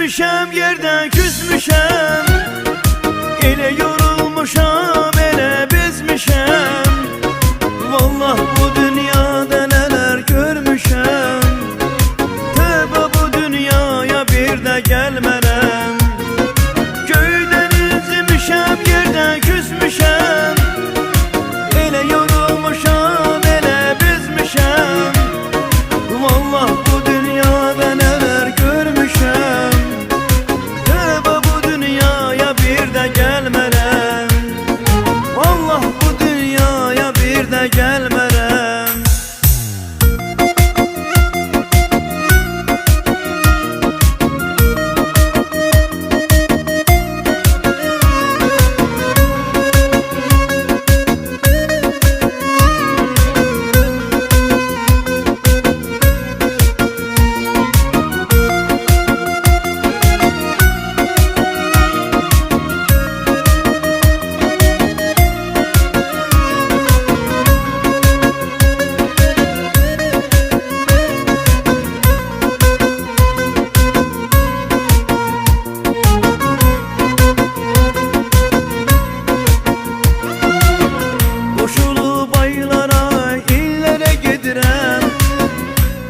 üzmüşəm, yerdən küsmüşəm. Elə yorulmuşam, elə bezmişəm. Vallah bu dünyada nələr görmüşəm. Tövbə bu dünyaya bir də gəlmərəm. Göydən üzmüşəm, yerdən küsmüşəm. Elə yorulmuşam, elə bezmişəm. Vallah bu dünyada nələr görmüşəm. Tövbə bu dünyaya bir də gəlmərəm. Vallah bu dünyaya bir də gəlmərəm.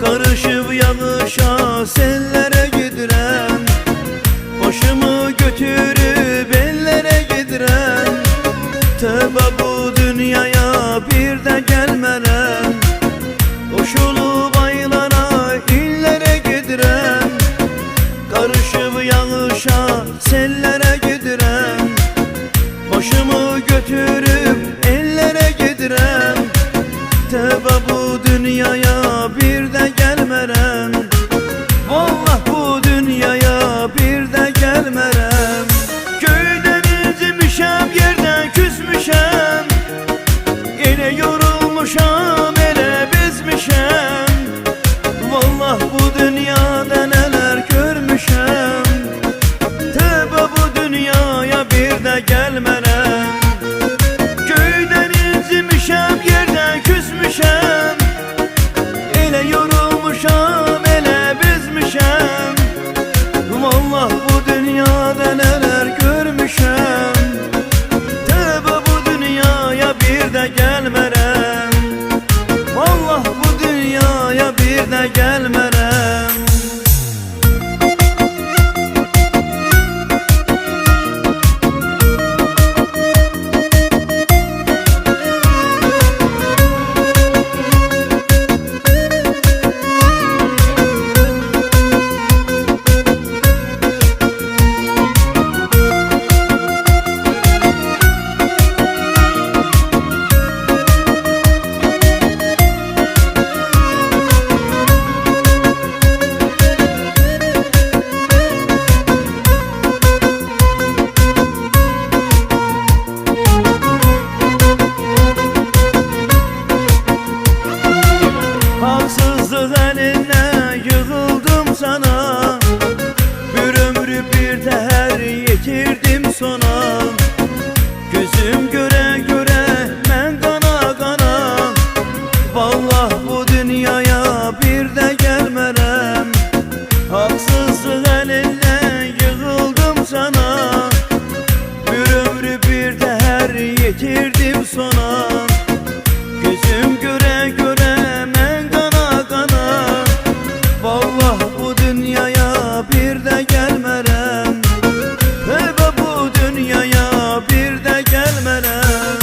Karışıp yağışa, sellere gidirəm. Başımı götürüp ellere gidirəm. Tövbə bu dünyaya bir də gəlmərəm. Koşulup aylara, illere gidirəm. Karışıp yağışa, sellere gidirəm. Başımı götürüp ellere gidirəm. Tövbə bu dünyaya bir də gəlmərəm. Vallah bu dünyaya bir də gəlmərəm. Göydən üzmüşəm, yerdən küsmüşəm. Elə yorulmuşam, elə bezmişəm. Vallah bu dünyada nələr görmüşəm. Tövbə bu dünyaya bir də gəlmərəm. Göydən üzmüşəm, yerdən küsmüşəm. Elə yorulmuşam, elə bezmişəm. Vallah bu dünyada nələr görmüşəm. Tövbə bu dünyaya bir də gəlmərəm. Vallah bu dünyaya bir də gəlmərəm. Haksızlık eline yığıldım sana. Bir ömrü bir değer yetirdim sona. Gözüm göre göre ben kana kana. Vallah bu dünyaya bir de gelmerem. Haksızlık eline yığıldım sana. Bir ömrü bir değer yetirdim sona. Gözüm göre göre vallah bu dünyaya bir de gelmerem. Tövbe bu dünyaya bir de gelmerem.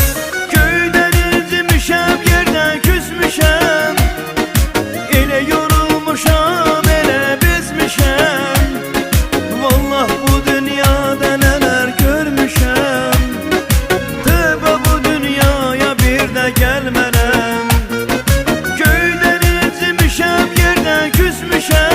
Köyden üzmüşəm, yerdən küsmüşəm. Elə yorulmuşam, elə bezmişəm. Vallah bu dünyada nələr görmüşəm. Tövbe bu dünyaya bir de gelmerem. Köyden üzmüşəm, yerdən küsmüşəm.